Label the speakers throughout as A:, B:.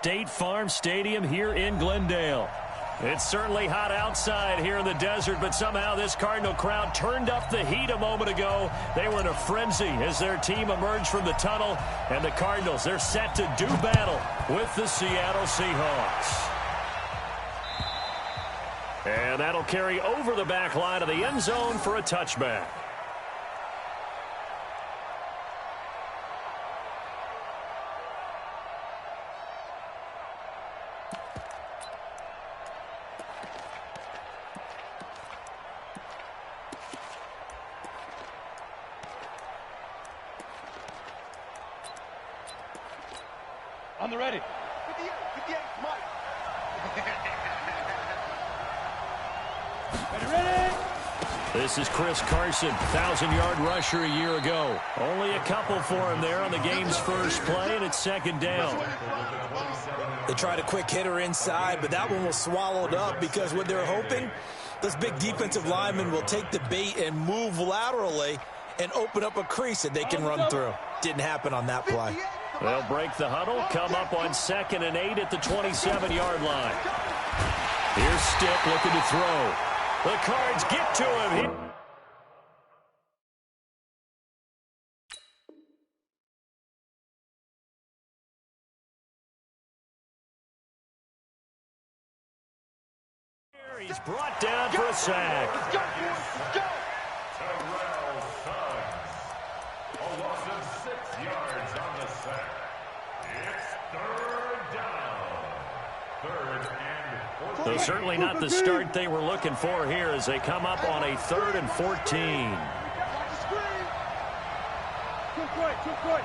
A: State Farm Stadium here in Glendale. It's certainly hot outside here in the desert, but somehow this Cardinal crowd turned up the heat a moment ago. They were in a frenzy as their team emerged from the tunnel, and the Cardinals, they're set to do battle with the Seattle Seahawks. And that'll carry over the back line of the end zone for a touchback.
B: On the ready.
C: 58, Mike.
B: Ready.
A: This is Chris Carson, 1,000-yard rusher a year ago. Only a couple for him there on the game's first play, and it's second down.
D: They tried a quick hitter inside, but that one was swallowed up because what they're hoping, this big defensive lineman will take the bait and move laterally and open up a crease that they can run through. Didn't happen on that play.
A: They'll break the huddle, come up on 2nd and 8 at the 27-yard line. Here's Stick looking to throw. The Cards get to him. He's brought down for a sack.
C: Let's go, boys. Let's go.
E: A loss of 6 yards on the sack. It's 3rd down. 3rd and 14.
A: So certainly not the start they were looking for here as they come up on a 3rd and 14.
C: Watch the screen. Too quick, too quick.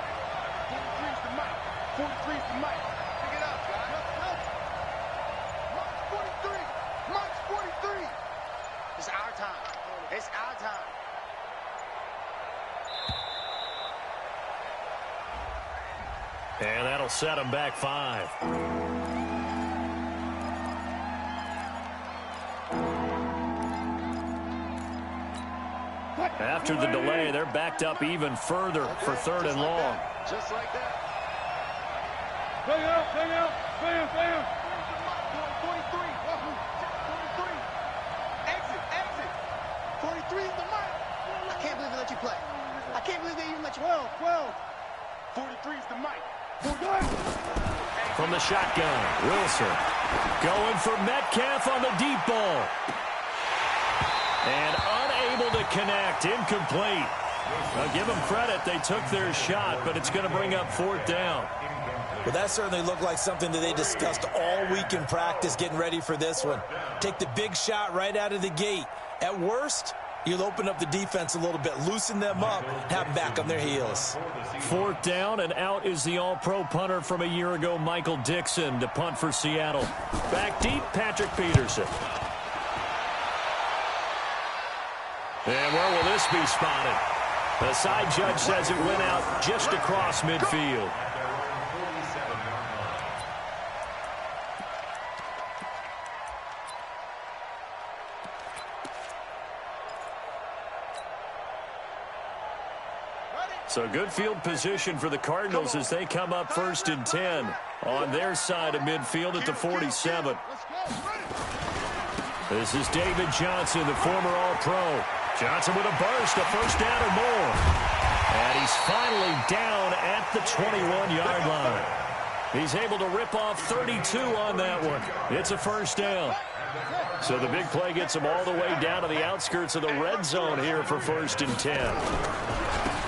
C: 43's the mic. 43's the mic. Pick it up, guys. March 43. March 43. It's our time. It's our time.
A: And that'll set them back 5. After the delay, they're backed up even further for 3rd and long.
C: Just like that.
B: Bang out, bang out, bam, bam.
C: 43. 43. Exit, exit. 43 is the mic. I can't believe they let you play. I can't believe they even let you. 12. 43 is the mic.
A: From the shotgun, Wilson going for Metcalf on the deep ball. And unable to connect, incomplete. Now give them credit, they took their shot, but it's going to bring up 4th down.
D: Well, that certainly looked like something that they discussed all week in practice getting ready for this one. Take the big shot right out of the gate. At worst, you'll open up the defense a little bit, loosen them up, have them back on their heels.
A: 4th down, and out is the all-pro punter from a year ago, Michael Dixon, to punt for Seattle. Back deep, Patrick Peterson. And where will this be spotted? The side judge says it went out just across midfield. So good field position for the Cardinals as they come up 1st and 10 on their side of midfield at the 47. This is David Johnson, the former All-Pro. Johnson with a burst, a 1st down or more. And he's finally down at the 21-yard line. He's able to rip off 32 on that one. It's a 1st down. So the big play gets him all the way down to the outskirts of the red zone here for 1st and 10.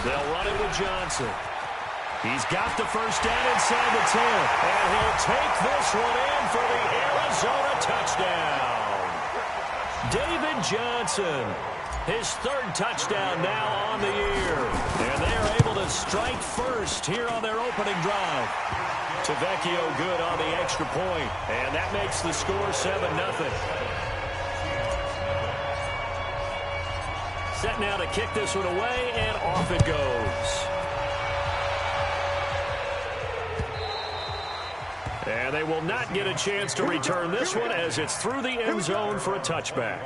A: They'll run it with Johnson. He's got the 1st down inside the 10. And he'll take this one in for the Arizona touchdown. David Johnson, his 3rd touchdown now on the year. And they are able to strike first here on their opening drive. Tavecchio good on the extra point. And that makes the score 7-0. Set now to kick this one away, and off it goes. And they will not get a chance to return this one as it's through the end zone for a touchback.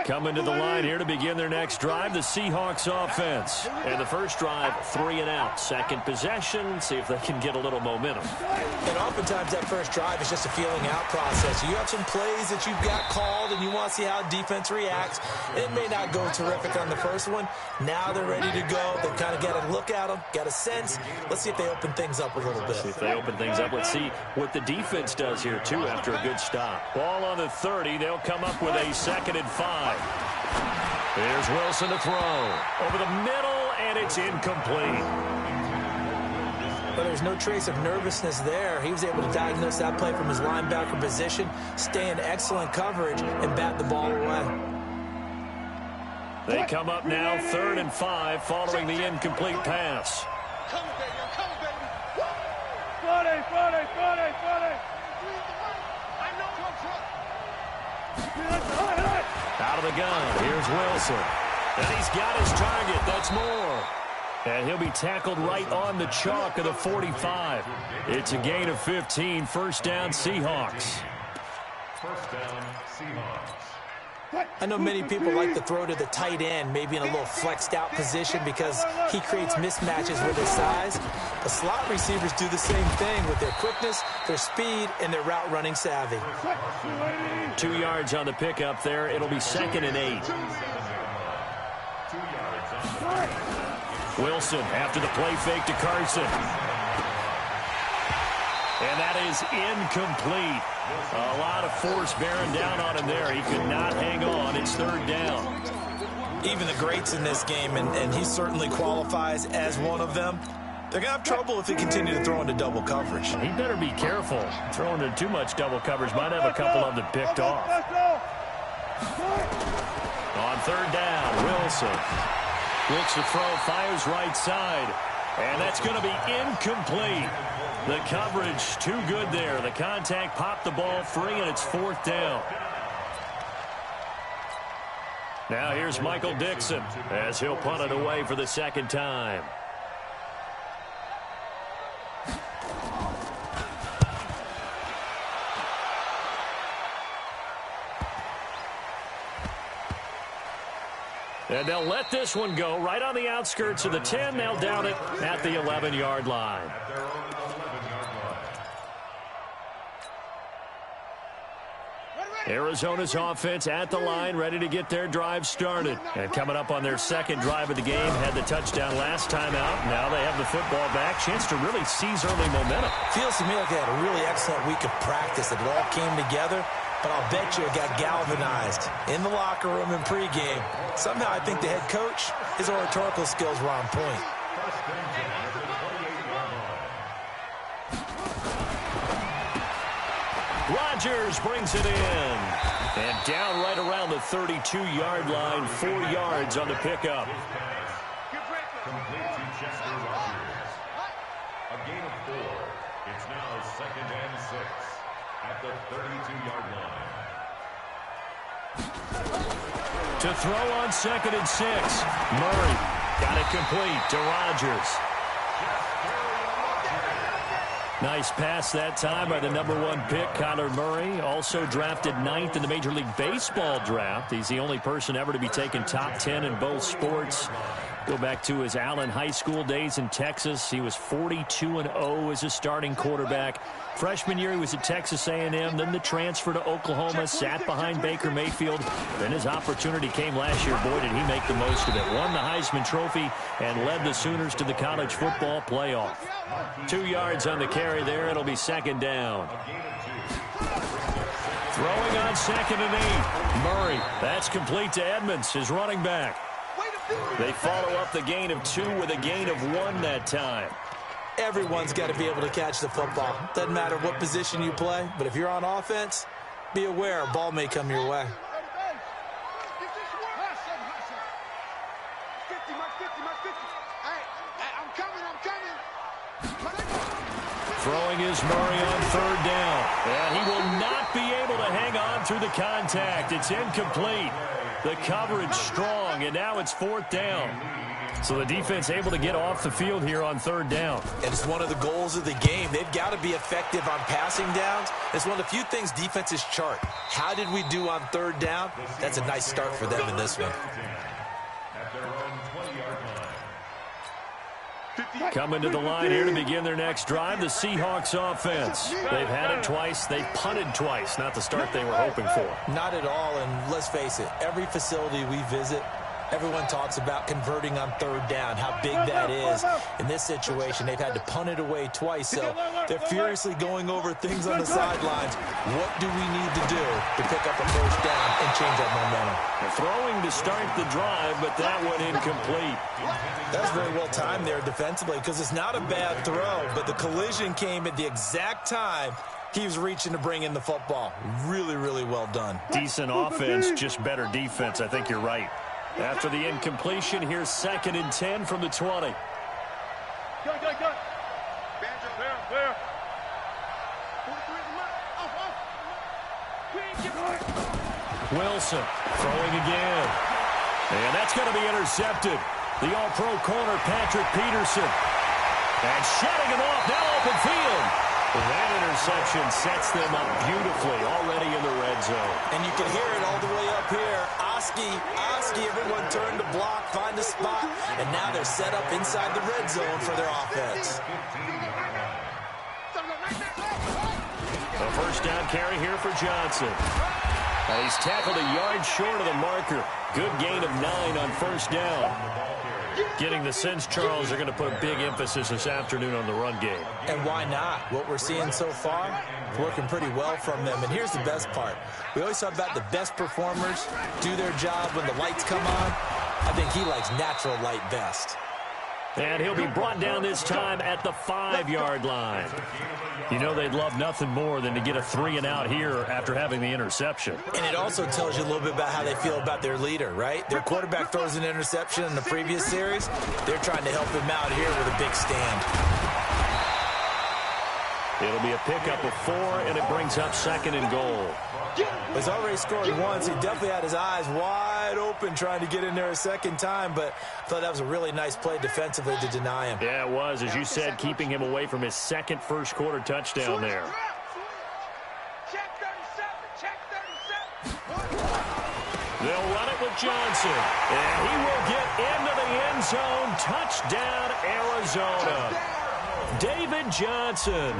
A: Coming to the line here to begin their next drive, the Seahawks offense. And the first drive, 3 and out. Second possession, see if they can get a little momentum.
D: And oftentimes that first drive is just a feeling out process. You have some plays that you've got called and you want to see how defense reacts. It may not go terrific on the first one. Now they're ready to go. They've kind of got to look at them, got a sense. Let's see if they open things up a little bit.
A: See if they open things up. Let's see what the defense does here, too, after a good stop. Ball on the 30. They'll come up with a 2nd and 5. Here's Wilson to throw. Over the middle, and it's incomplete.
D: But there's no trace of nervousness there. He was able to diagnose that play from his linebacker position, stay in excellent coverage, and bat the ball away.
A: They come up now 3rd and 5 following the incomplete pass.
C: Come, baby. I'm coming, baby.
B: Friday, Friday, Friday, Friday.
C: I know.
A: Out of the gun, here's Wilson. And he's got his target, that's Moore. And he'll be tackled right on the chalk of the 45. It's a gain of 15, first down Seahawks.
E: First down, Seahawks.
D: I know many people like to throw to the tight end, maybe in a little flexed out position because he creates mismatches with his size. But slot receivers do the same thing with their quickness, their speed, and their route running savvy.
A: 2 yards on the pickup there. It'll be 2nd and 8. Wilson after the play fake to Carson. And that is incomplete. A lot of force bearing down on him there. He could not hang on. It's 3rd down.
D: Even the greats in this game, and he certainly qualifies as one of them, they're going to have trouble if they continue to throw into double coverage.
A: He better be careful. Throwing into too much double coverage might have a couple of them picked off. On 3rd down, Wilson looks to throw, fires right side. And that's going to be incomplete. The coverage too good there. The contact popped the ball free, and it's 4th down. Now here's Michael Dixon as he'll punt it away for the 2nd time. And they'll let this one go right on the outskirts of the 10. They'll down it at the 11-yard line. Arizona's offense at the line, ready to get their drive started. And coming up on their 2nd drive of the game, had the touchdown last time out. Now they have the football back. Chance to really seize early momentum.
D: Feels to me like they had a really excellent week of practice. That it all came together. But I'll bet you it got galvanized in the locker room in pregame. Somehow I think the head coach, his oratorical skills were on point.
A: Rodgers brings it in. And down right around the 32-yard line, 4 yards on the pickup.
E: Complete to Chester Rogers. A gain of 4. It's now 2nd and 6 at the 32-yard line.
A: To throw on 2nd and 6. Murray got it complete to Rodgers. Nice pass that time by the #1 pick, Kyler Murray. Also drafted 9th in the Major League Baseball draft. He's the only person ever to be taken top 10 in both sports. Go back to his Allen High School days in Texas. He was 42-0 as a starting quarterback. Freshman year, he was at Texas A&M. Then the transfer to Oklahoma, sat behind Baker Mayfield. Then his opportunity came last year. Boy, did he make the most of it. Won the Heisman Trophy and led the Sooners to the college football playoff. 2 yards on the carry there. It'll be 2nd down. Throwing on 2nd and 8. Murray, that's complete to Edmonds, his running back. They follow up the gain of 2 with a gain of 1 that time.
D: Everyone's got to be able to catch the football. Doesn't matter what position you play, but if you're on offense, be aware a ball may come your way.
A: Throwing is Murray on 3rd down. And he will not be able to hang on through the contact. It's incomplete. The coverage strong, and now it's 4th down. So the defense able to get off the field here on 3rd down.
D: And it's one of the goals of the game. They've got to be effective on passing downs. It's one of the few things defenses chart. How did we do on 3rd down? That's a nice start for them in this one.
E: At their own 20-yard line.
A: Coming to the line here to begin their next drive, the Seahawks offense. They've had it twice. They've punted twice. Not the start they were hoping for.
D: Not at all, and let's face it, every facility we visit, everyone talks about converting on 3rd down, how big that is. In this situation, they've had to punt it away twice, so they're furiously going over things on the sidelines. What do we need to do to pick up a 1st down and change our momentum?
A: They're throwing to start the drive, but that one incomplete.
D: That's very well timed there defensively because it's not a bad throw, but the collision came at the exact time he was reaching to bring in the football. Really, really well done.
A: Decent offense, just better defense. I think you're right. After the incompletion, here's 2nd and 10 from the 20.
B: Go. Banjo, there. 43 is the
A: Wilson throwing again. And that's going to be intercepted. The all-pro corner, Patrick Peterson. And shutting him off, now open field. That interception sets them up beautifully already in the red zone.
D: And you can hear it all the way up here. Oski, everyone turned to block, find a spot, and now they're set up inside the red zone for their offense.
A: A 1st down carry here for Johnson. And he's tackled a yard short of the marker. Good gain of 9 on 1st down. Getting the sense, Charles, they're going to put a big emphasis this afternoon on the run game.
D: And why not? What we're seeing so far, working pretty well from them. And here's the best part. We always talk about the best performers do their job when the lights come on. I think he likes natural light best.
A: And he'll be brought down this time at the 5-yard line. You know they'd love nothing more than to get a 3-and-out here after having the interception.
D: And it also tells you a little bit about how they feel about their leader, right? Their quarterback throws an interception in the previous series. They're trying to help him out here with a big stand.
A: It'll be a pickup of 4, and it brings up 2nd and goal.
D: He's already scored once. He definitely had his eyes wide open trying to get in there a 2nd time, but I thought that was a really nice play defensively to deny him.
A: Yeah, it was. As you said, keeping him away from his 2nd first-quarter touchdown there.
B: Check 37.
A: They'll run it with Johnson, and he will get into the end zone. Touchdown, Arizona. David Johnson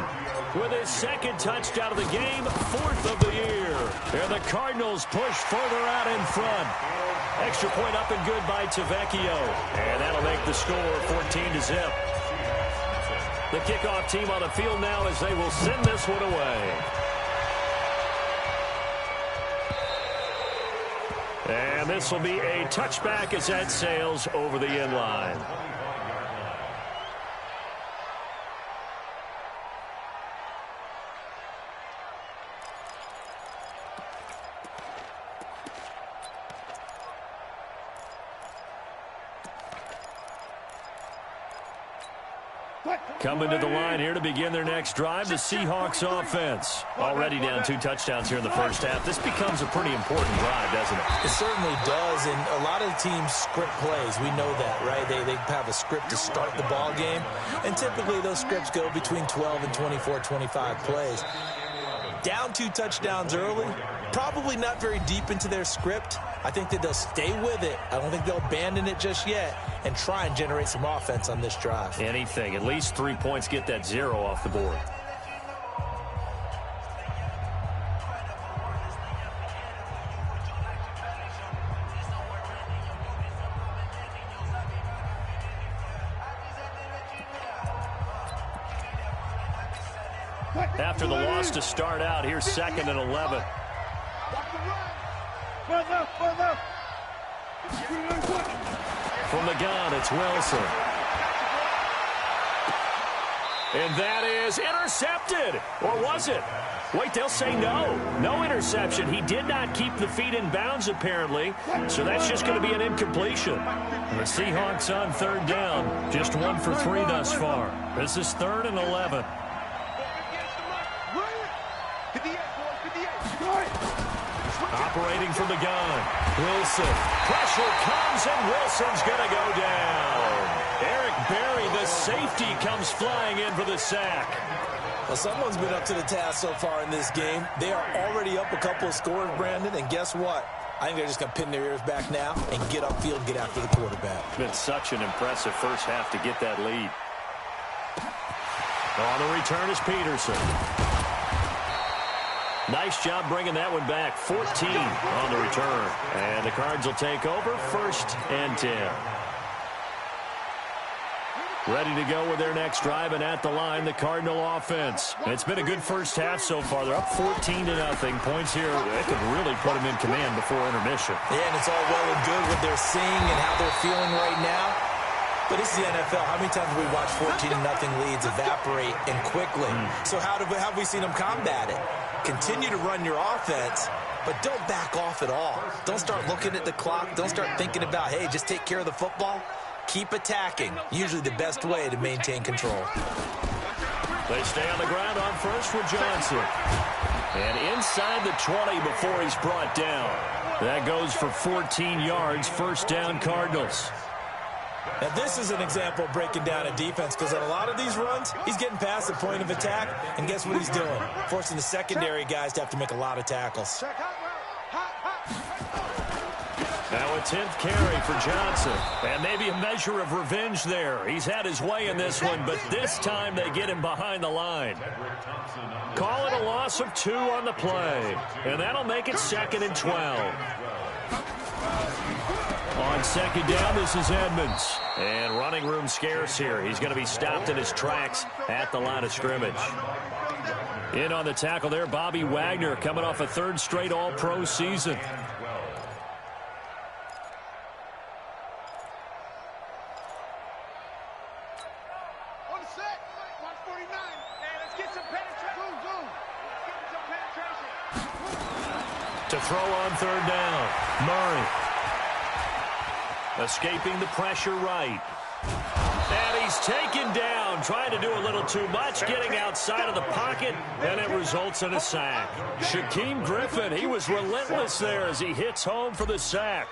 A: with his 2nd touchdown of the game, 4th of the year. And the Cardinals push further out in front. Extra point up and good by Tavecchio. And that'll make the score 14-0. The kickoff team on the field now as they will send this one away. And this will be a touchback as that sails over the end line. Coming to the line here to begin their next drive, the Seahawks offense. Already down 2 touchdowns here in the first half. This becomes a pretty important drive, doesn't it?
D: It certainly does, and a lot of teams script plays. We know that, right? They have a script to start the ball game, and typically those scripts go between 12 and 24, 25 plays. Down 2 touchdowns early, probably not very deep into their script. I think that they'll stay with it. I don't think they'll abandon it just yet and try and generate some offense on this drive.
A: Anything. At least 3 points, get that 0 off the board. After the loss to start out, here's 2nd and 11. From the gun, it's Wilson. And that is intercepted. Or was it? Wait, they'll say no. No interception. He did not keep the feet in bounds, apparently. So that's just going to be an incompletion. And the Seahawks on 3rd down. Just 1 for 3 thus far. This is 3rd and 11. Operating from the gun. Wilson. Pressure comes, and Wilson's going to go down. Eric Berry, the safety, comes flying in for the sack.
D: Well, someone's been up to the task so far in this game. They are already up a couple of scores, Brandon, and guess what? I think they're just going to pin their ears back now and get upfield and get after the quarterback.
A: It's been such an impressive first half to get that lead. On the return is Peterson. Nice job bringing that one back. 14 on the return. And the Cards will take over, 1st and 10. Ready to go with their next drive, and at the line, the Cardinal offense. It's been a good first half so far. They're up 14-0. Points here, they could really put them in command before intermission.
D: Yeah, and it's all well and good what they're seeing and how they're feeling right now. But this is the NFL. How many times have we watched 14-0 leads evaporate and quickly? So how have we seen them combat it? Continue to run your offense, but don't back off at all. Don't start looking at the clock. Don't start thinking about, hey, just take care of the football. Keep attacking. Usually the best way to maintain control.
A: They stay on the ground on first with Johnson. And inside the 20 before he's brought down. That goes for 14 yards. First down, Cardinals.
D: Now, this is an example of breaking down a defense, because on a lot of these runs, he's getting past the point of attack, and guess what he's doing? Forcing the secondary guys to have to make a lot of tackles.
A: Now a 10th carry for Johnson. And maybe a measure of revenge there. He's had his way in this one, but this time they get him behind the line. Call it a loss of 2 on the play. And that'll make it 2nd and 12. On second down, this is Edmonds. And running room scarce here. He's going to be stopped in his tracks at the line of scrimmage. In on the tackle there, Bobby Wagner, coming off a 3rd straight All-Pro season. To throw on 3rd down, Murray. Escaping the pressure right. And he's taken down, trying to do a little too much, getting outside of the pocket, and it results in a sack. Shaquem Griffin, he was relentless there as he hits home for the sack.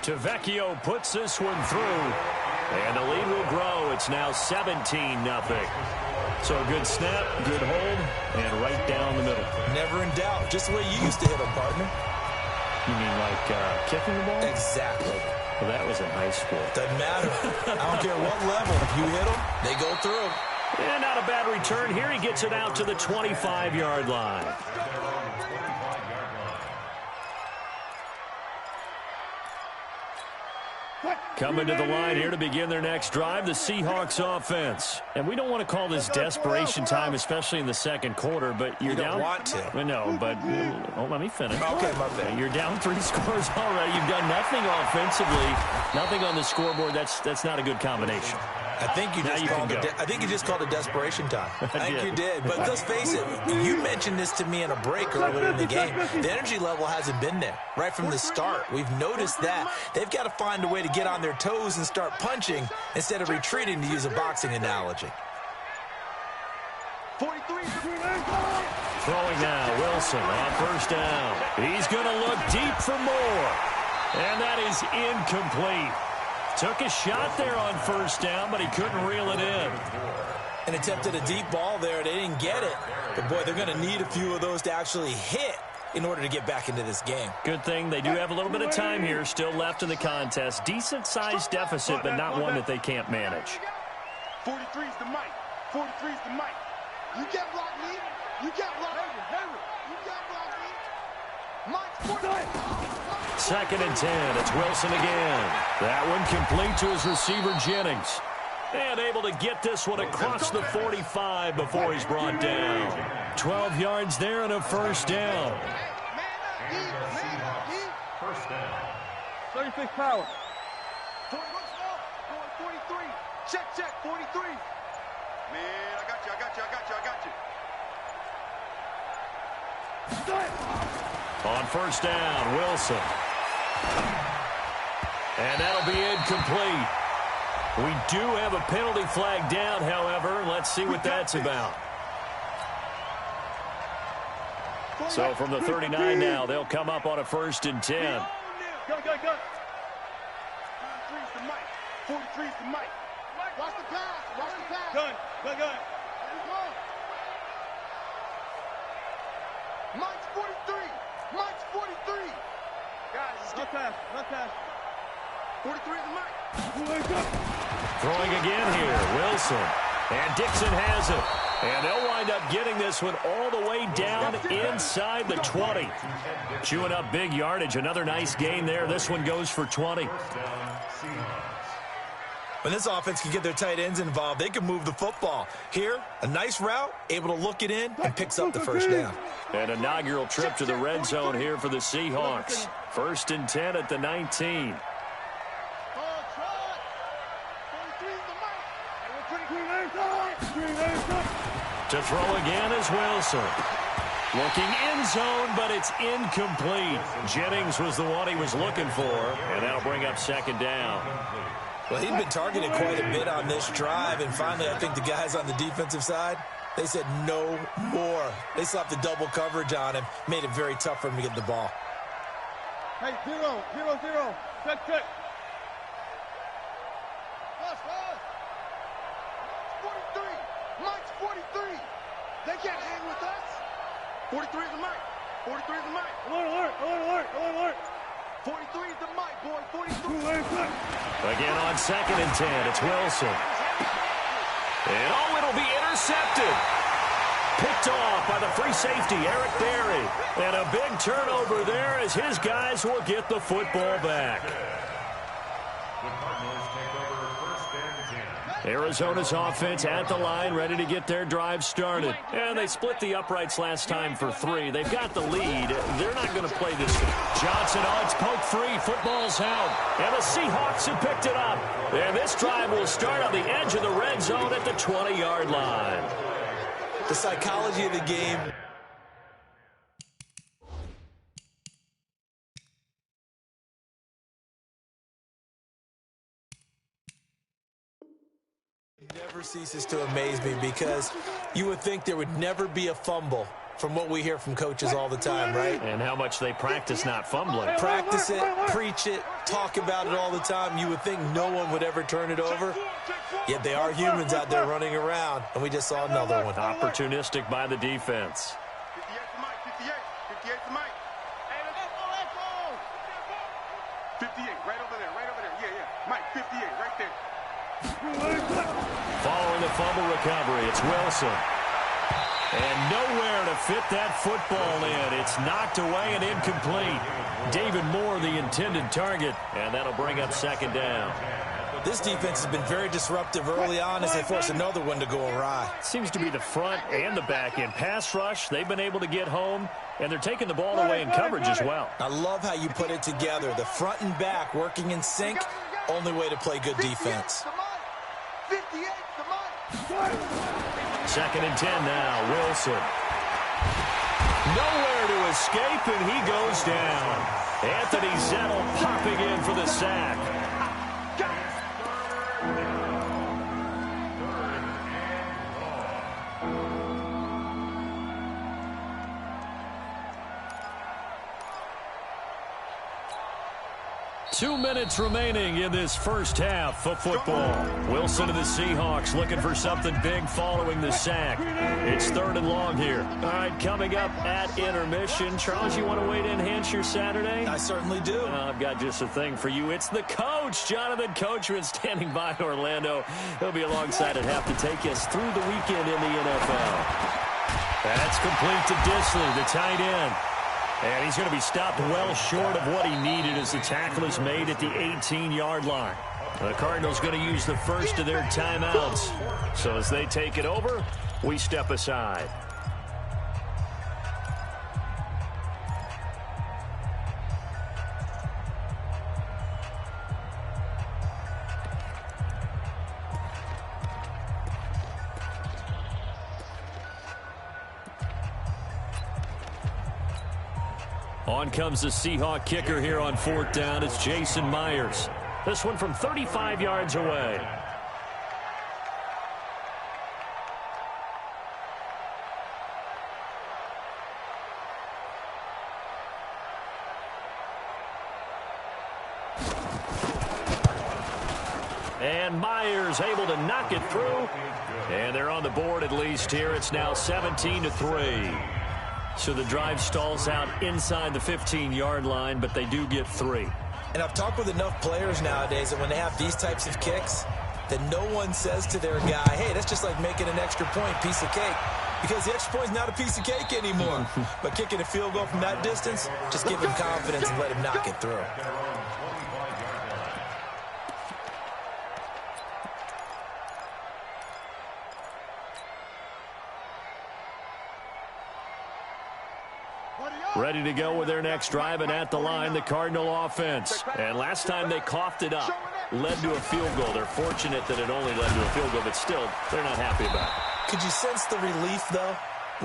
A: Tavecchio puts this one through, and the lead will grow. It's now 17-0. So a good snap, good hold, and right down the middle.
D: Never in doubt. Just the way you used to hit them, partner.
A: You mean like kicking the ball?
D: Exactly.
A: Well, that was in high school.
D: Doesn't matter. I don't care what level. If you hit them, they go through.
A: And not a bad return here. He gets it out to the 25-yard line. Coming to the line here to begin their next drive, the Seahawks offense. And we don't want to call this desperation time, especially in the second quarter, but you're down.
D: You don't want to.
A: No, but let me finish.
D: Okay, my bad.
A: You're down 3 scores already. You've done nothing offensively, nothing on the scoreboard. That's not a good combination.
D: I think you just called it desperation time. I think you did. But let's face it, you mentioned this to me in a break earlier in the game. The energy level hasn't been there right from the start. We've noticed that. They've got to find a way to get on their toes and start punching instead of retreating, to use a boxing analogy.
C: 43.
A: Throwing now, Wilson on 1st down. He's going to look deep for more. And that is incomplete. Took a shot there on 1st down, but he couldn't reel it in.
D: And attempted a deep ball there. They didn't get it. But, boy, they're going to need a few of those to actually hit in order to get back into this game.
A: Good thing they do have a little bit of time here still left in the contest. Decent-sized deficit, but not one that they can't manage.
C: 43's the mic. 43's the mic. You get blocked, Lee. You get blocked. You get blocked, Lee. Mike's 43.
A: 2nd and 10. It's Wilson again. That one complete to his receiver, Jennings. And able to get this one across the 45 before he's brought down. 12 yards there and a 1st down.
E: First down.
B: 36 power.
C: 43. Check. 43. Man, I got you.
A: On 1st down, Wilson. And that'll be incomplete. We do have a penalty flag down, however. Let's see what that's about. So from the 39 now, they'll come up on a 1st and 10.
C: Go. 43's the mic. 43's the mic. Watch the pass. Gun. There you go. Mike's 43. 43. Guys, left pass. 43 is the mic.
A: Throwing again here, Wilson. And Dixon has it. And they'll wind up getting this one all the way down inside the 20. Chewing up big yardage. Another nice gain there. This one goes for 20.
D: When this offense can get their tight ends involved, they can move the football. Here, a nice route, able to look it in, and picks up the first down.
A: An inaugural trip to the red zone here for the Seahawks. 1st and 10 at the 19. To throw again is Wilson. Looking end zone, but it's incomplete. Jennings was the one he was looking for, and that'll bring up 2nd down.
D: Well, he'd been targeted quite a bit on this drive, and finally I think the guys on the defensive side, they said no more. They slapped the double coverage on him, made it very tough for him to get the ball.
B: Hey, 0. Check.
C: Pass. 43. Mike's 43. They can't hang with us. 43 is the mic. 43 is the mic.
B: Alert.
C: 43 is the mic, boy. 43.
A: Again on 2nd and 10, it's Wilson. And it'll be intercepted. Picked off by the free safety, Eric Berry. And a big turnover there as his guys will get the football back.
E: The Cardinals take over 1st and 10.
A: Arizona's offense at the line, ready to get their drive started. And they split the uprights last time for 3. They've got the lead. They're not going to play this one. Johnson, it's poked free. Football's out. And the Seahawks have picked it up. And this drive will start on the edge of the red zone at the 20-yard line.
D: The psychology of the game. Never ceases to amaze me because you would think there would never be a fumble from what we hear from coaches all the time, right?
A: And how much they practice not fumbling.
D: Practice it, preach it, talk about it all the time. You would think no one would ever turn it over. Yet they are humans out there running around, and we just saw another one.
A: Opportunistic by the defense.
C: 58's the mic. 58's the mic. Hey, let's go. 58, right over there. Yeah. Mike, 58, right there.
A: Following the fumble recovery, it's Wilson. And nowhere to fit that football in. It's knocked away and incomplete. David Moore, the intended target, and that'll bring up 2nd down.
D: This defense has been very disruptive early on as they force another one to go awry.
A: Seems to be the front and the back end. Pass rush, they've been able to get home, and they're taking the ball away in coverage as well.
D: I love how you put it together. The front and back working in sync, only way to play good defense.
C: 58's the mic.
A: 2nd and 10 now, Wilson. Nowhere to escape, and he goes down. Anthony Zettel popping in for the sack. 2 minutes remaining in this first half of football. Wilson and the Seahawks looking for something big following the sack. It's 3rd and long here. All right, coming up at intermission. Charles, you want to wait to enhance your Saturday?
D: I certainly do.
A: I've got just a thing for you. It's the coach, Jonathan Coachman, standing by in Orlando. He'll be alongside at half to take us through the weekend in the NFL. That's complete to Disley, the tight end. And he's going to be stopped well short of what he needed as the tackle is made at the 18-yard line. The Cardinals going to use the first of their timeouts. So as they take it over, we step aside. On comes the Seahawk kicker here on 4th down. It's Jason Myers. This one from 35 yards away. And Myers able to knock it through. And they're on the board at least here. It's now 17-3. So the drive stalls out inside the 15-yard line, but they do get 3.
D: And I've talked with enough players nowadays that when they have these types of kicks, that no one says to their guy, hey, that's just like making an extra point, piece of cake. Because the extra point is not a piece of cake anymore. But kicking a field goal from that distance, just give him confidence and let him knock it through.
A: Ready to go with their next drive, and at the line, the Cardinal offense. And last time they coughed it up, led to a field goal. They're fortunate that it only led to a field goal, but still, they're not happy about it.
D: Could you sense the relief, though,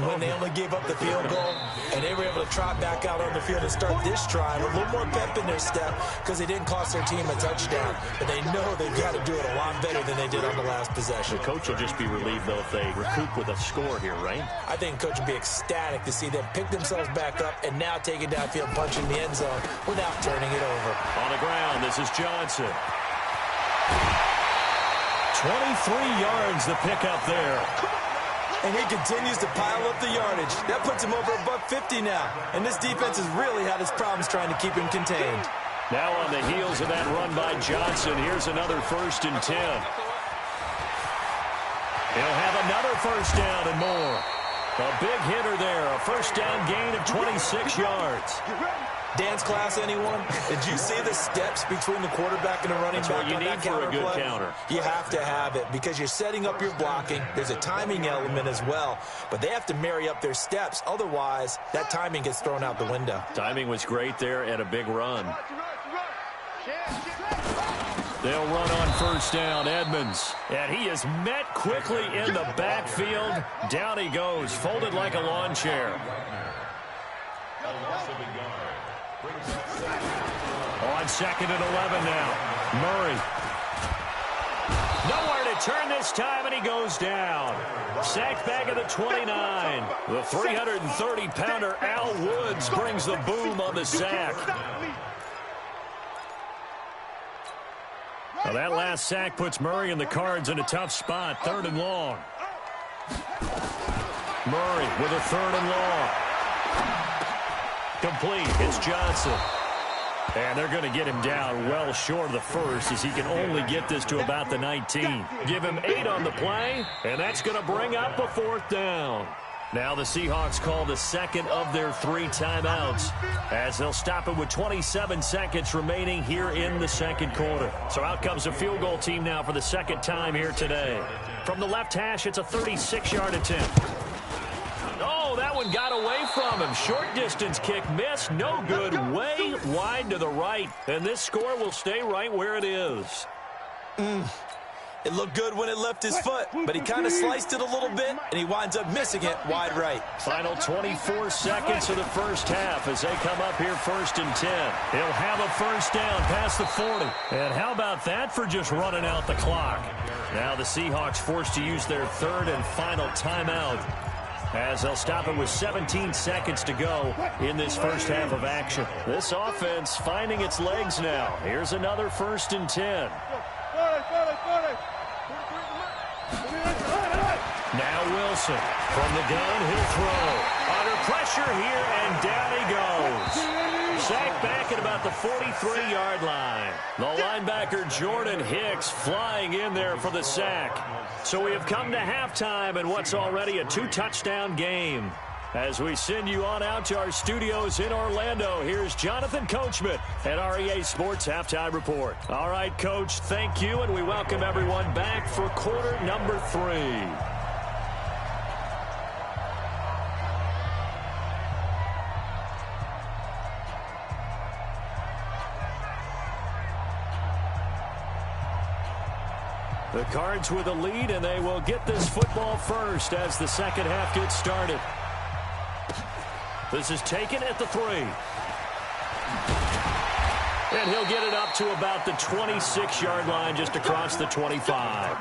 D: when they only gave up the field goal and they were able to trot back out on the field and start this drive a little more pep in their step because they didn't cost their team a touchdown, but they know they've got to do it a lot better than they did on the last possession.
A: The coach will just be relieved, though, if they recoup with a score here, right?
D: I think coach would be ecstatic to see them pick themselves back up and now take it downfield, punching the end zone without turning it over.
A: On the ground, this is Johnson. 23 yards the pickup there.
D: And he continues to pile up the yardage. That puts him over $150 now. And this defense has really had its problems trying to keep him contained.
A: Now on the heels of that run by Johnson, here's another 1st and 10. He'll have another first down and more. A big hitter there, a first down gain of 26 yards.
D: Dance class, anyone? Did you see the steps between the quarterback and the running back?
A: That's what you need for a good counter.
D: You have to have it because you're setting up your blocking. There's a timing element as well, but they have to marry up their steps. Otherwise, that timing gets thrown out the window.
A: Timing was great there and a big run. They'll run on first down, Edmonds. And he is met quickly in the backfield. Down he goes, folded like a lawn chair. On 2nd and 11 now. Murray. Nowhere to turn this time, and he goes down. Sacked back at the 29. The 330-pounder Al Woods brings the boom on the sack. Well, that last sack puts Murray and the Cards in a tough spot. 3rd and long. Murray with a 3rd and long. Complete. It's Johnson. And they're going to get him down well short of the first as he can only get this to about the 19. Give him 8 on the play, and that's going to bring up a 4th down. Now the Seahawks call the second of their 3 timeouts as they'll stop it with 27 seconds remaining here in the 2nd quarter. So out comes a field goal team now for the 2nd time here today. From the left hash, it's a 36-yard attempt. Oh, that one got away from him. Short distance kick missed. No good. Way wide to the right. And this score will stay right where it is.
D: It looked good when it left his foot, but he kind of sliced it a little bit, and he winds up missing it wide right.
A: Final 24 seconds of the first half as they come up here 1st and 10. He'll have a first down past the 40. And how about that for just running out the clock? Now the Seahawks forced to use their 3rd and final timeout as they'll stop it with 17 seconds to go in this first half of action. This offense finding its legs now. Here's another 1st and 10. Now Wilson from the gun, he'll throw. Under pressure here, and down he goes. Sacked back at about the 43-yard line. The linebacker Jordan Hicks flying in there for the sack. So we have come to halftime in what's already a 2-touchdown game. As we send you on out to our studios in Orlando, here's Jonathan Coachman at REA Sports Halftime Report. All right, Coach, thank you, and we welcome everyone back for quarter number 3. The Cards with a lead, and they will get this football first as the second half gets started. This is taken at the 3. And he'll get it up to about the 26-yard line just across the 25.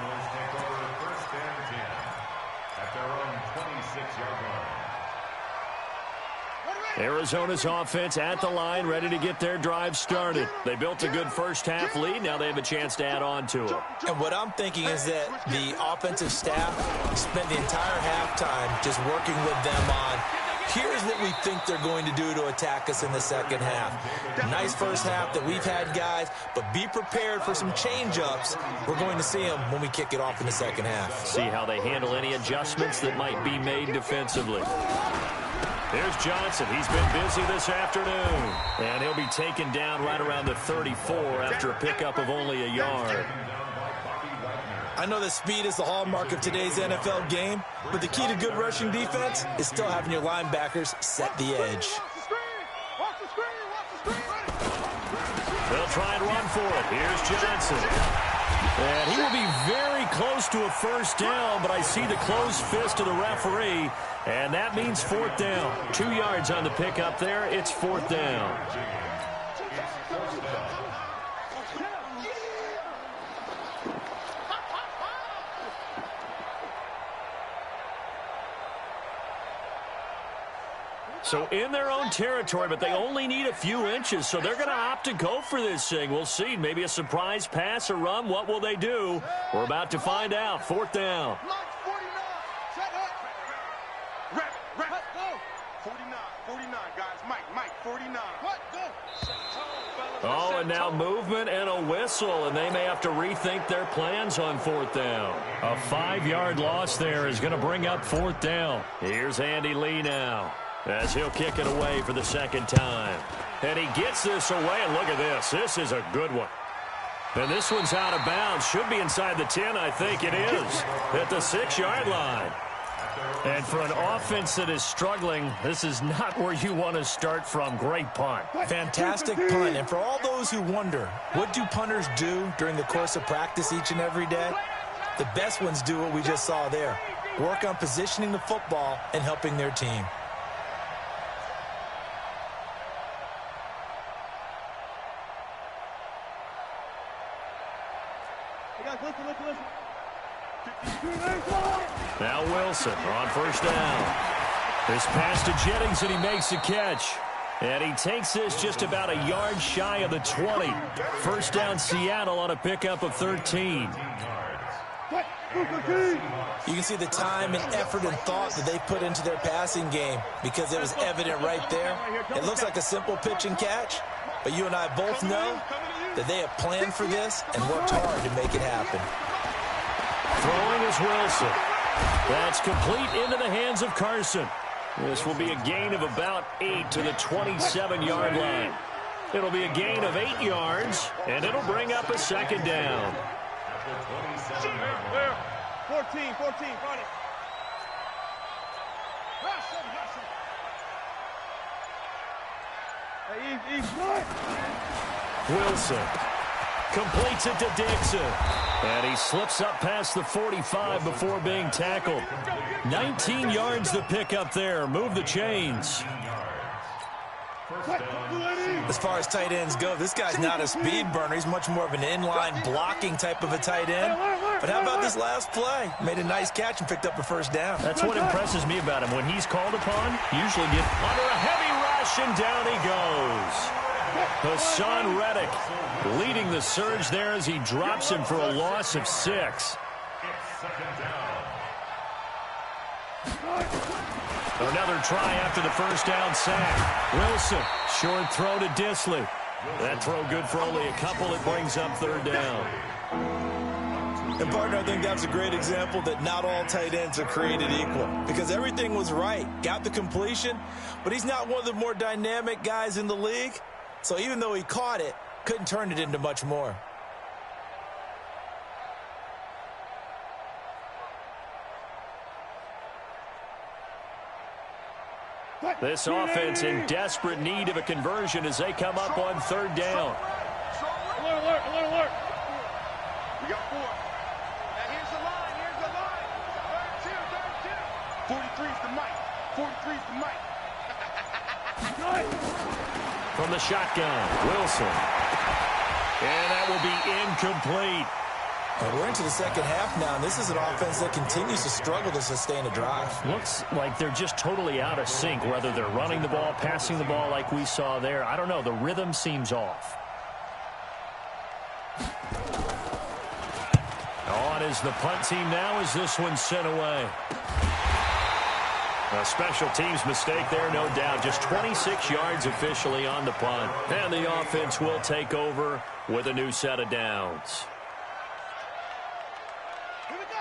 A: Arizona's offense at the line, ready to get their drive started. They built a good first-half lead. Now they have a chance to add on to it.
D: And what I'm thinking is that the offensive staff spent the entire halftime just working with them on, here's what we think they're going to do to attack us in the second half. Nice first half that we've had, guys, but be prepared for some change-ups. We're going to see them when we kick it off in the second half.
A: See how they handle any adjustments that might be made defensively. Here's Johnson. He's been busy this afternoon. And he'll be taken down right around the 34 after a pickup of only a yard.
D: I know that speed is the hallmark of today's NFL game, but the key to good rushing defense is still having your linebackers set the edge.
A: They'll try and run for it. Here's Johnson. And he will be very close to a first down, but I see the closed fist of the referee, and that means fourth down. 2 yards on the pickup there. It's fourth down. So in their own territory, but they only need a few inches, so they're going to opt to go for this thing. We'll see. Maybe a surprise pass or run. What will they do? We're about to find out. Fourth down.
C: 49, guys. Mike, 49. What? Go.
A: Oh, and now movement and a whistle, and they may have to rethink their plans on fourth down. A 5-yard loss there is going to bring up fourth down. Here's Andy Lee now, as he'll kick it away for the second time. And he gets this away, and look at this. This is a good one. And this one's out of bounds. Should be inside the 10, I think it is, at the 6-yard line. And for an offense that is struggling, this is not where you want to start from. Great punt.
D: Fantastic punt. And for all those who wonder, what do punters do during the course of practice each and every day? The best ones do what we just saw there. Work on positioning the football and helping their team.
A: Now Wilson on first down. This pass to Jennings, and he makes the catch. And he takes this just about a yard shy of the 20. First down Seattle on a pickup of 13.
D: You can see the time and effort and thought that they put into their passing game because it was evident right there. It looks like a simple pitch and catch, but you and I both know that they have planned for this and worked hard to make it happen.
A: Throwing is Wilson. That's complete into the hands of Carson. This will be a gain of about 8 to the 27-yard line. It'll be a gain of 8 yards, and it'll bring up a second down.
B: 14, got it.
A: Wilson completes it to Dixon. And he slips up past the 45 before being tackled. 19 yards to pick up there. Move the chains.
D: As far as tight ends go, this guy's not a speed burner. He's much more of an inline blocking type of a tight end. But how about this last play? Made a nice catch and picked up a first down.
A: That's what impresses me about him. When he's called upon, usually get under a heavy rush, and down he goes. Hassan Reddick leading the surge there as he drops him for a loss of 6. Another try after the first down sack. Wilson, short throw to Disley. That throw good for only a couple. It brings up third down.
D: And, partner, I think that's a great example that not all tight ends are created equal because everything was right. Got the completion, but he's not one of the more dynamic guys in the league. So even though he caught it, couldn't turn it into much more.
A: This offense in desperate need of a conversion as they come up on third down.
B: Alert.
C: We got 4. Now here's the line. Third 2. 43's the mic. 43's the mic.
A: From the shotgun, Wilson. And that will be incomplete.
D: And we're into the second half now, and this is an offense that continues to struggle to sustain a drive.
A: Looks like they're just totally out of sync, whether they're running the ball, passing the ball like we saw there. I don't know. The rhythm seems off. On is the punt team now as this one's sent away. A special teams mistake there, no doubt. Just 26 yards officially on the punt. And the offense will take over with a new set of downs.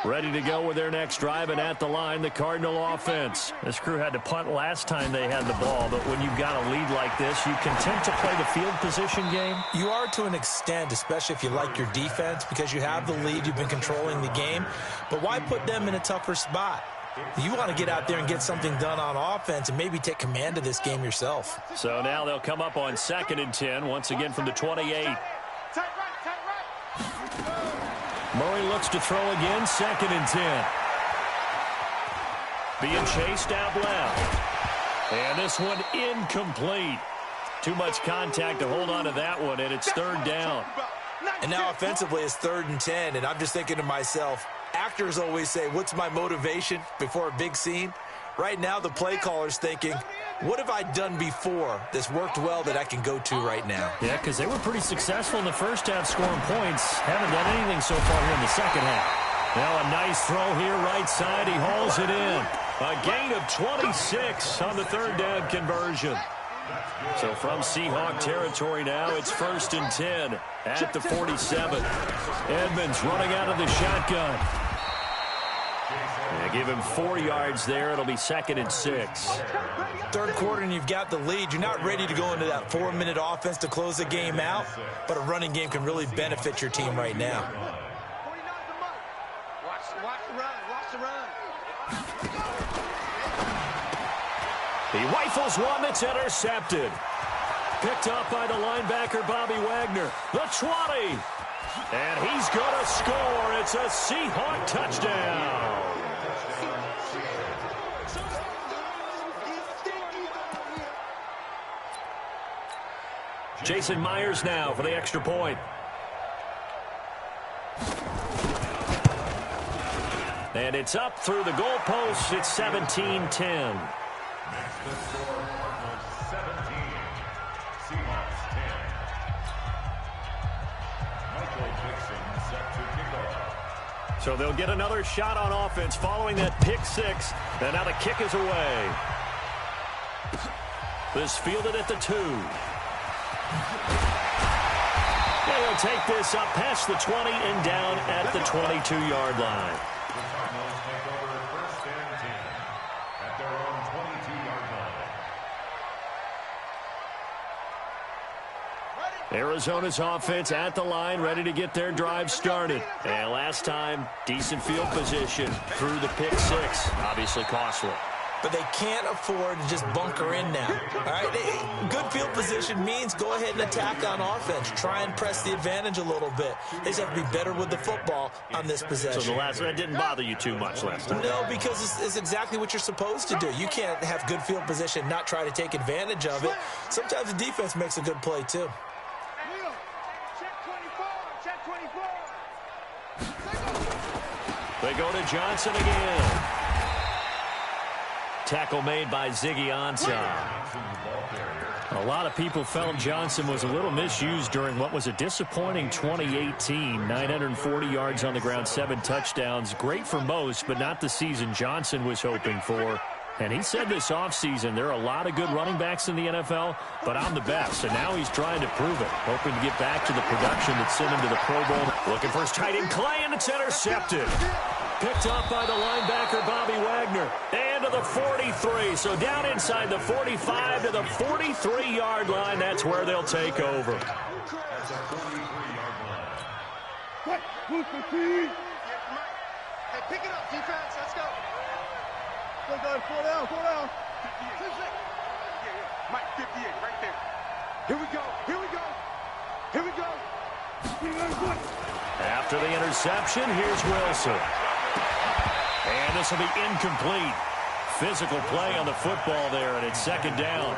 A: Ready to go with their next drive, and at the line, the Cardinal offense. This crew had to punt last time they had the ball, but when you've got a lead like this, you content to play the field position game?
D: You are to an extent, especially if you like your defense, because you have the lead, you've been controlling the game. But why put them in a tougher spot? You want to get out there and get something done on offense and maybe take command of this game yourself.
A: So now they'll come up on 2nd and 10, once again from the 28. Murray looks to throw again, 2nd and 10. Being chased out left. And this one incomplete. Too much contact to hold on to that one, and it's 3rd down.
D: And now offensively it's 3rd and 10, and I'm just thinking to myself, actors always say, what's my motivation before a big scene? Right now the play caller's thinking, what have I done before that's worked well that I can go to right now?
A: Yeah, because they were pretty successful in the first half scoring points. Haven't done anything so far here in the second half. Now a nice throw here, right side. He hauls it in. A gain of 26 on the 3rd down conversion. So from Seahawk territory now, it's 1st and 10 at the 47. Edmonds running out of the shotgun. They give him 4 yards there. It'll be 2nd and 6.
D: 3rd quarter and you've got the lead. You're not ready to go into that 4-minute offense to close the game out, but a running game can really benefit your team right now.
C: Watch the run.
A: He rifles one that's intercepted. Picked up by the linebacker, Bobby Wagner. The 20. And he's going to score. It's a Seahawk touchdown. Jason Myers now for the extra point. And it's up through the goalpost. It's 17-10.
E: Next to score, Cardinals 17, Seahawks 10. Michael Dixon set to kick off.
A: So they'll get another shot on offense following that pick 6. And now the kick is away. This fielded at the 2. They'll take this up past the 20 and down at the 22-yard line.
E: The Cardinals take over 1st and 10 at their own 22-yard line.
A: Arizona's offense at the line, ready to get their drive started. And last time, decent field position through the pick 6. Obviously costly.
D: But they can't afford to just bunker in now. All right, good field position means go ahead and attack on offense. Try and press the advantage a little bit. They just have to be better with the football on this possession.
A: So that didn't bother you too much last time?
D: No, because it's exactly what you're supposed to do. You can't have good field position and not try to take advantage of it. Sometimes the defense makes a good play too.
A: They go to Johnson again. Tackle made by Ziggy Ansah. A lot of people felt Johnson was a little misused during what was a disappointing 2018. 940 yards on the ground, 7 touchdowns. Great for most, but not the season Johnson was hoping for. And he said this offseason, there are a lot of good running backs in the NFL, but I'm the best. And now he's trying to prove it, hoping to get back to the production that sent him to the Pro Bowl. Looking for his tight end, Clay, and it's intercepted. Picked up by the linebacker, Bobby Wagner. And to the 43. So down inside the 45 to the 43-yard line. That's where they'll take over.
E: That's a 43-yard line.
C: Hey, pick it up, defense. Let's go. Go, guys. 4 down. 4 down. 58. Mike, 58, right there. Here we go. Here we go. Here we go.
A: After the interception, here's Wilson. And this will be incomplete. physical play on the football there, and it's second down.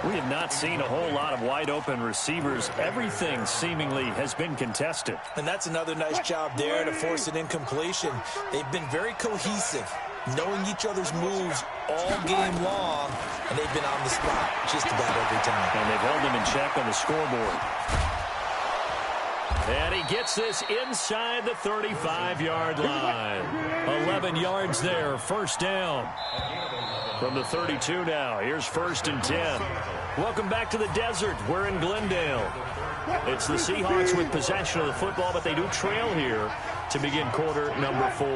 A: We have not seen a whole lot of wide-open receivers. Everything seemingly has been contested.
D: And that's another nice job there to force an incompletion. They've been very cohesive, knowing each other's moves all game long, and they've been on the spot just about every time.
A: And they've held them in check on the scoreboard. And he gets this inside the 35-yard line. 11 yards there, first down. From the 32 now, here's 1st and 10. Welcome back to the desert. We're in Glendale. It's the Seahawks with possession of the football, but they do trail here to begin quarter number 4.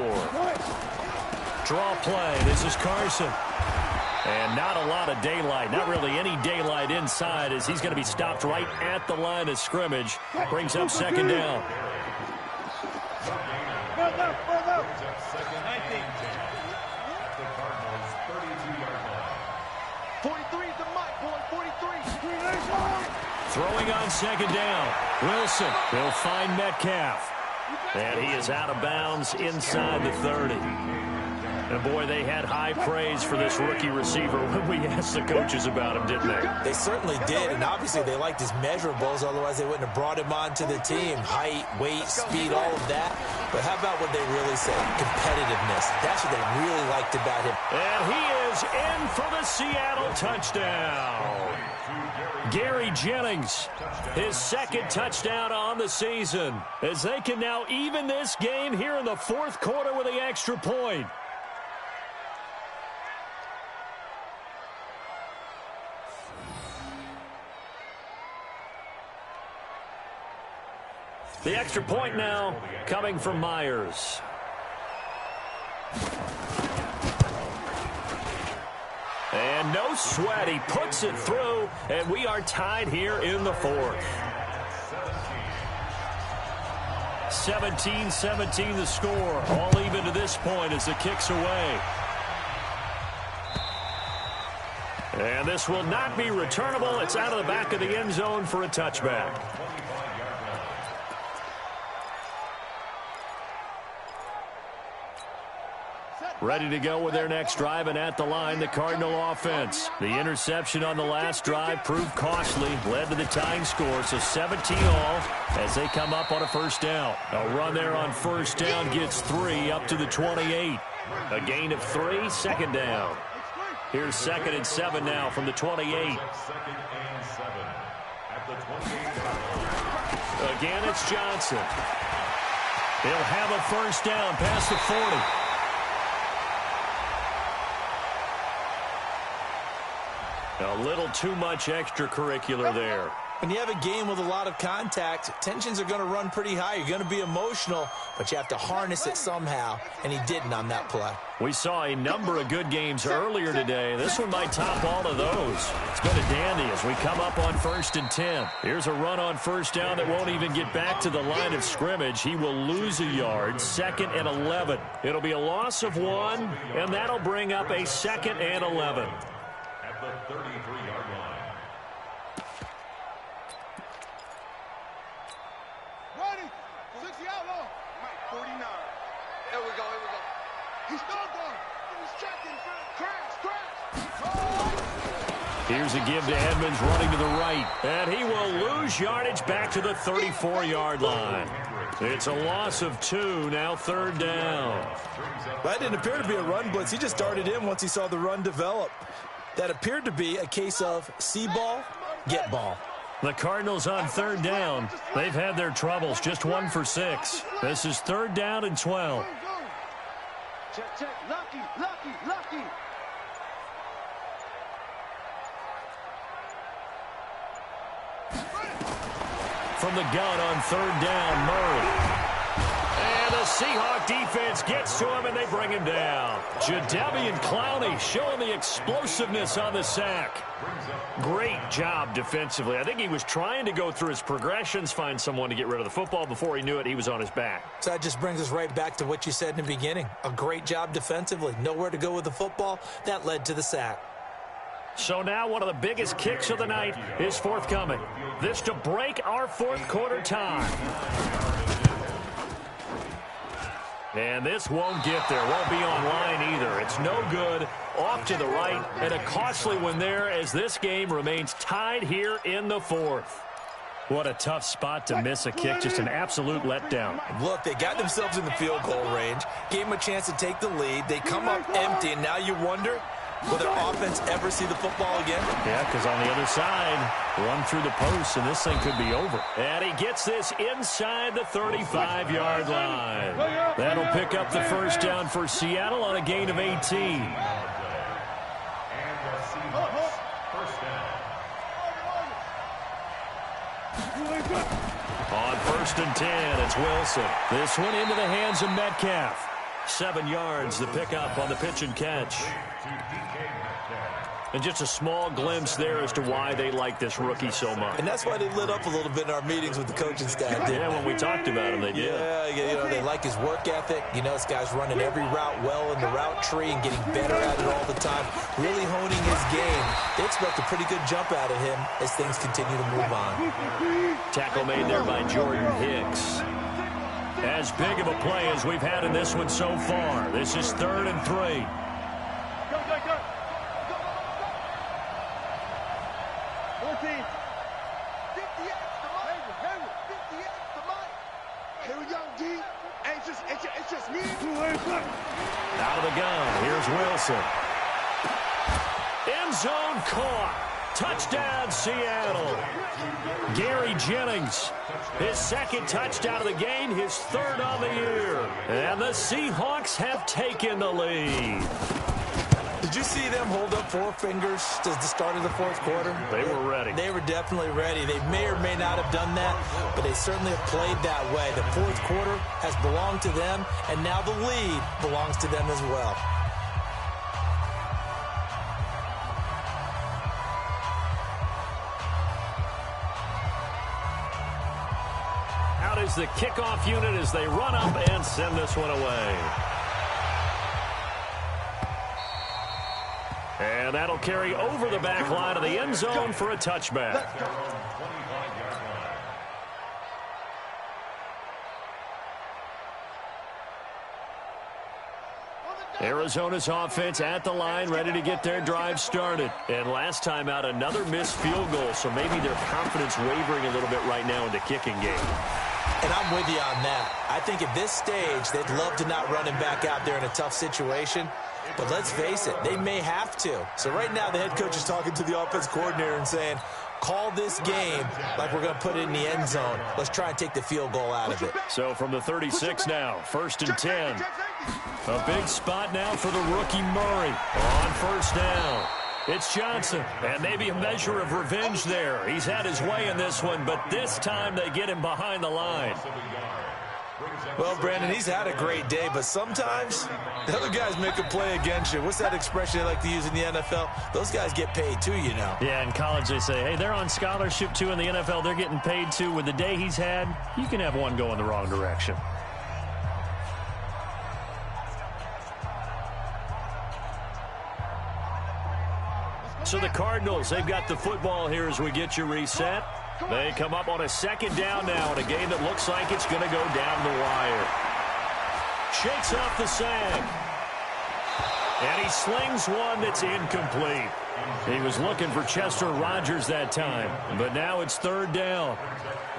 A: Draw play. This is Carson. And not a lot of daylight. Not really any daylight inside as he's going to be stopped right at the line of scrimmage. Brings up second down.
C: 43's the mic, boy. 43.
A: Throwing on second down. Wilson will find Metcalf. And he is out of bounds inside the 30. And, boy, they had high praise for this rookie receiver when we asked the coaches about him, didn't they?
D: They certainly did, and obviously they liked his measurables, otherwise they wouldn't have brought him onto the team. Height, weight, speed, all of that. But how about what they really say? Competitiveness. That's what they really liked about him.
A: And he is in for the Seattle touchdown. Gary Jennings, his second touchdown on the season, as they can now even this game here in the 4th quarter with the extra point. The extra point now coming from Myers. And no sweat. He puts it through, and we are tied here in the 4th. 17-17 the score. All even to this point as the kick's away. And this will not be returnable. It's out of the back of the end zone for a touchback. Ready to go with their next drive, and at the line, the Cardinal offense. The interception on the last drive proved costly, led to the tying score, so 17 all as they come up on a first down. A run there on first down gets 3 up to the 28. A gain of 3, second down. Here's 2nd and 7 now from the 28.
E: 2nd and 7 at the 28.
A: Again, it's Johnson. He'll have a first down past the 40. A little too much extracurricular there.
D: When you have a game with a lot of contact, tensions are going to run pretty high. You're going to be emotional, but you have to harness it somehow, and he didn't on that play.
A: We saw a number of good games earlier today. This one might top all of those. It's been a dandy as we come up on 1st and 10. Here's a run on first down that won't even get back to the line of scrimmage. He will lose a yard, 2nd and 11. It'll be a loss of 1, and that'll bring up a 2nd and 11.
E: At the 33-yard line.
C: Ready. 60 outlaw. Mike, 49. Here we go. He's still going. He's checking. Crash.
A: Here's a give to Edmonds running to the right. And he will lose yardage back to the 34-yard line. It's a loss of 2, now 3rd down.
D: That didn't appear to be a run blitz. He just darted in once he saw the run develop. That appeared to be a case of see ball, get ball.
A: The Cardinals on 3rd down. They've had their troubles, just 1 for 6. This is 3rd down and 12.
C: Check. Lucky.
A: From the gun on 3rd down, Murray. And the Seahawk defense gets to him, and they bring him down. Jadeveon Clowney showing the explosiveness on the sack. Great job defensively. I think he was trying to go through his progressions, find someone to get rid of the football. Before he knew it, he was on his back.
D: So that just brings us right back to what you said in the beginning. A great job defensively. Nowhere to go with the football. That led to the sack.
A: So now one of the biggest kicks of the night is forthcoming. This to break our 4th quarter tie. And this won't get there. Won't be online either. It's no good. Off to the right. And a costly one there as this game remains tied here in the fourth. What a tough spot to miss a kick. Just an absolute letdown.
D: Look, they got themselves in the field goal range. Gave them a chance to take the lead. They come up empty. And now you wonder, will their offense ever see the football again?
A: Yeah, because on the other side, run through the post, and this thing could be over. And he gets this inside the 35-yard line. That'll pick up the first down for Seattle on a gain of 18. On first and 10, it's Wilson. This one into the hands of Metcalf. 7 yards, the pickup on the pitch and catch. And just a small glimpse there as to why they like this rookie so much.
D: And that's why they lit up a little bit in our meetings with the coaching staff.
A: Yeah, when we talked about him, they did.
D: Yeah, they like his work ethic. You know, this guy's running every route well in the route tree and getting better at it all the time, really honing his game. They expect a pretty good jump out of him as things continue to move on.
A: Tackle made there by Jordan Hicks. As big of a play as we've had in this one so far. This is 3rd and 3.
C: Go. 14. 58 to Mike. 58 to Mike. Here we go, D. It's just me.
A: Out of the gun. Here's Wilson. End zone caught. Touchdown, Seattle. Gary Jennings, his 2nd touchdown of the game, his 3rd on the year. And the Seahawks have taken the lead.
D: Did you see them hold up 4 fingers to the start of the 4th quarter?
A: They were ready.
D: They were definitely ready. They may or may not have done that, but they certainly have played that way. The 4th quarter has belonged to them, and now the lead belongs to them as well.
A: Out is the kickoff unit as they run up and send this one away. And that'll carry over the back line of the end zone for a touchback. Arizona's offense at the line, ready to get their drive started. And last time out, another missed field goal, so maybe their confidence wavering a little bit right now in the kicking game.
D: And I'm with you on that. I think at this stage, they'd love to not run him back out there in a tough situation. But let's face it, they may have to. So right now, the head coach is talking to the offense coordinator and saying, call this game like we're going to put it in the end zone. Let's try and take the field goal out of it.
A: So from the 36 now, 1st and 10. A big spot now for the rookie Murray on 1st down. It's Johnson, and maybe a measure of revenge there. He's had his way in this one, but this time they get him behind the line.
D: Well, Brandon, he's had a great day, but sometimes the other guys make a play against you. What's that expression they like to use in the NFL? Those guys get paid too, you know.
A: Yeah, in college they say, hey, they're on scholarship too. In the NFL, they're getting paid too. With the day he's had, you can have one go in the wrong direction. So the Cardinals, they've got the football here as we get you reset. They come up on a 2nd down now in a game that looks like it's going to go down the wire. Shakes off the sag. And he slings one that's incomplete. He was looking for Chester Rogers that time, but now it's 3rd down.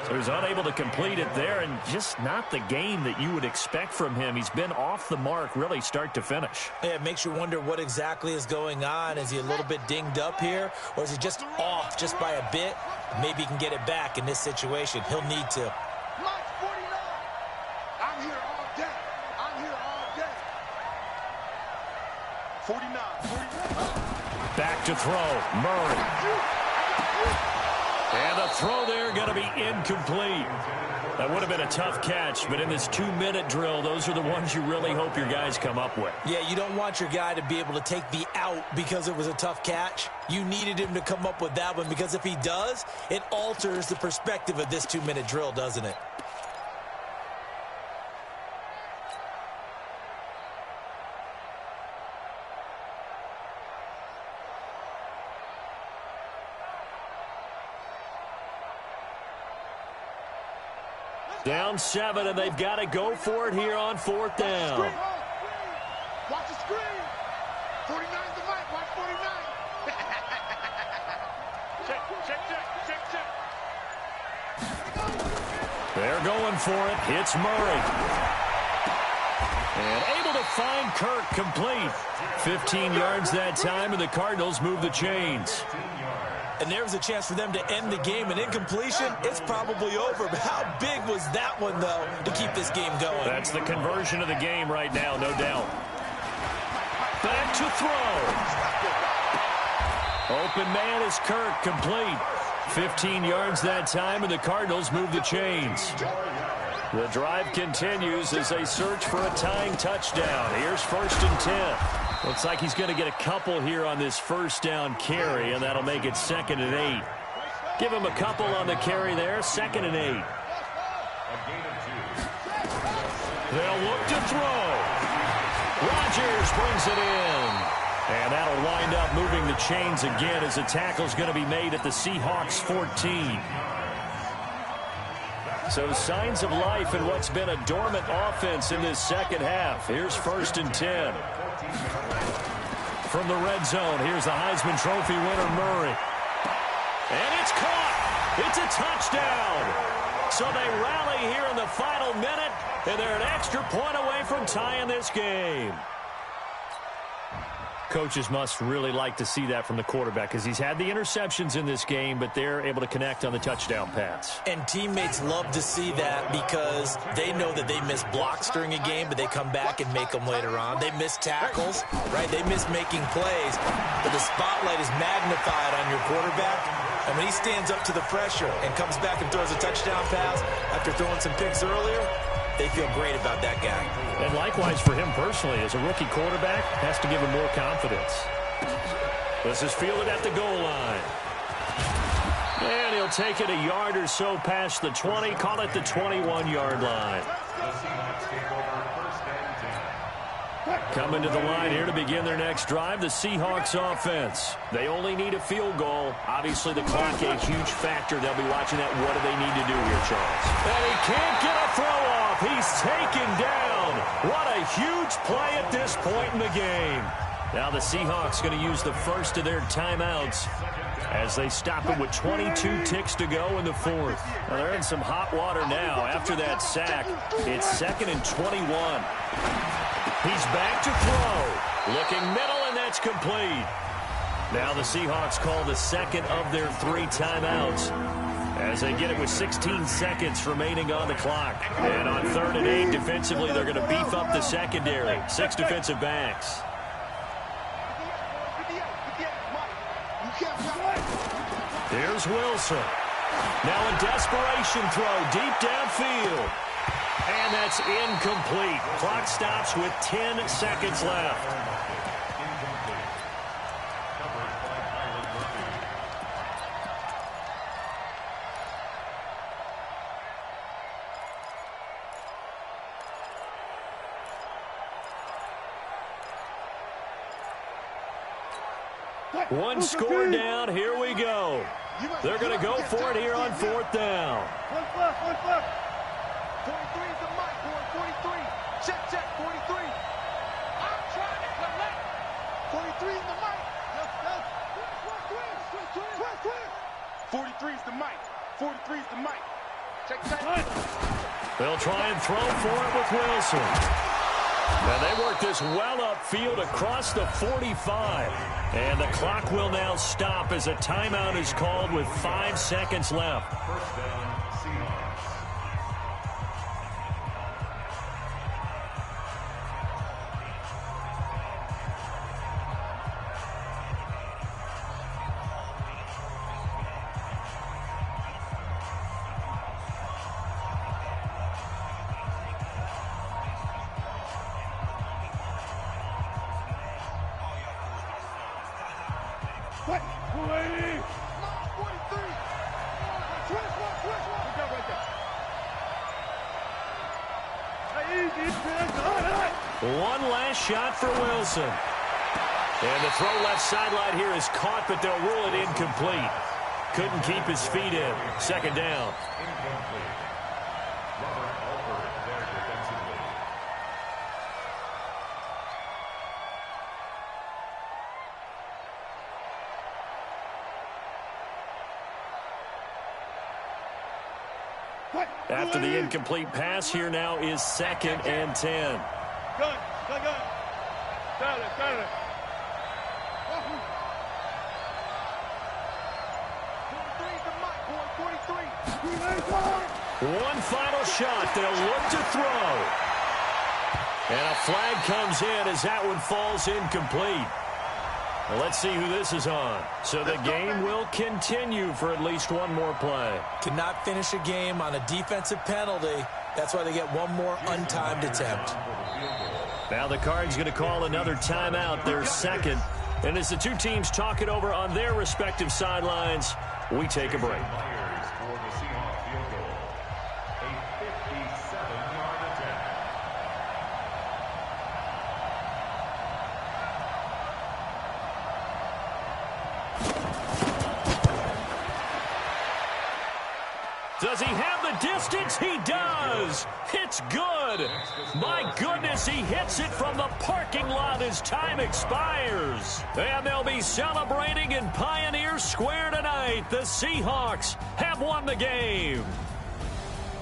A: So he's unable to complete it there, and just not the game that you would expect from him. He's been off the mark really start to finish.
D: Yeah, it makes you wonder what exactly is going on. Is he a little bit dinged up here, or is he just off just by a bit? Maybe he can get it back in this situation. He'll need to.
C: Mike 49. I'm here all day. I'm here all day. 49.
A: Back to throw. Murray. And the throw there going to be incomplete. That would have been a tough catch, but in this 2-minute drill, those are the ones you really hope your guys come up with.
D: Yeah, you don't want your guy to be able to take the out because it was a tough catch. You needed him to come up with that one, because if he does, it alters the perspective of this 2-minute drill, doesn't it?
A: Down 7, and they've got to go for it here on 4th down.
C: Watch the screen. 49's the mic. Watch 49. check.
A: They're going for it. Hits Murray. And able to find Kirk complete. 15 yards that time, and the Cardinals move the chains.
D: And there's a chance for them to end the game. An incompletion, it's probably over. But how big was that one, though, to keep this game going?
A: That's the conversion of the game right now, no doubt. Back to throw. Open man is Kirk, complete. 15 yards that time, and the Cardinals move the chains. The drive continues as they search for a tying touchdown. Here's 1st and 10. Looks like he's going to get a couple here on this 1st down carry, and that'll make it 2nd and 8. Give him a couple on the carry there, 2nd and 8. They'll look to throw. Rodgers brings it in. And that'll wind up moving the chains again as the tackle's going to be made at the Seahawks 14. So signs of life in what's been a dormant offense in this second half. Here's 1st and 10. From the red zone, here's the Heisman Trophy winner, Murray. And it's caught. It's a touchdown. So they rally here in the final minute, and they're an extra point away from tying this game. Coaches must really like to see that from the quarterback because he's had the interceptions in this game, but they're able to connect on the touchdown pass.
D: And teammates love to see that because they know that they miss blocks during a game, but they come back and make them later on. They miss tackles, right? They miss making plays, but the spotlight is magnified on your quarterback. And when he stands up to the pressure and comes back and throws a touchdown pass after throwing some picks earlier, they feel great about that guy.
A: And likewise for him personally, as a rookie quarterback, has to give him more confidence. This is fielded at the goal line. And he'll take it a yard or so past the 20, call it the 21-yard line. Coming to the line here to begin their next drive, the Seahawks offense. They only need a field goal. Obviously, the clock a huge factor. They'll be watching that. What do they need to do here, Charles? And he can't get a throw off. He's taken down. What a huge play at this point in the game. Now the Seahawks going to use the first of their timeouts as they stop it with 22 ticks to go in the 4th. Well, they're in some hot water now. After that sack, it's 2nd and 21. He's back to throw. Looking middle, and that's complete. Now the Seahawks call the second of their 3 timeouts as they get it with 16 seconds remaining on the clock. And on 3rd and 8, defensively, they're going to beef up the secondary. 6 defensive backs. Here's Wilson. Now a desperation throw deep downfield. And that's incomplete. Clock stops with 10 seconds left. One score down. Here we go. They're going to go for it here on 4th down.
C: What's left? 43 is the mic, boy. 43. Check. 43. I'm trying to collect. 43 is the mic. Twist. 43 is the mic. 43 is the mic. Check.
A: They'll try and throw for it with Wilson. And they work this well upfield across the 45. And the clock will now stop as a timeout is called with 5 seconds left.
E: First down, Seahawks.
B: What? 280.
C: 43. Twist. Right there.
A: One last shot for Wilson. And the throw left sideline here is caught, but they'll rule it incomplete. Couldn't keep his feet in. 2nd down.
E: Robert Alford there defensively.
A: After the incomplete pass, here now is 2nd and 10.
B: Gun. Got it.
C: 43.
A: One final shot. They'll look to throw. And a flag comes in as that one falls incomplete. Well, let's see who this is on. So the game will continue for at least one more play.
D: Cannot finish a game on a defensive penalty. That's why they get one more untimed attempt.
A: Now the Cards going to call another timeout, their second. And as the two teams talk it over on their respective sidelines, we take a break.
E: Myers for the Seahawks field goal. A 57-yard attempt.
A: Does he have the distance? He does. It's good. My goodness, he hits it from the parking lot as time expires. And they'll be celebrating in Pioneer Square tonight. The Seahawks have won the game.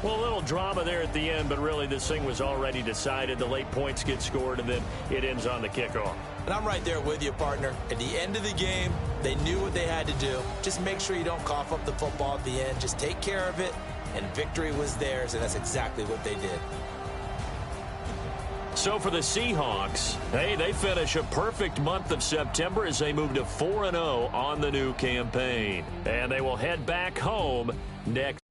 A: Well, a little drama there at the end, but really this thing was already decided. The late points get scored, and then it ends on the kickoff.
D: And I'm right there with you, partner. At the end of the game, they knew what they had to do. Just make sure you don't cough up the football at the end. Just take care of it, and victory was theirs, and that's exactly what they did.
A: So for the Seahawks, hey, they finish a perfect month of September as they move to 4-0 on the new campaign. And they will head back home next.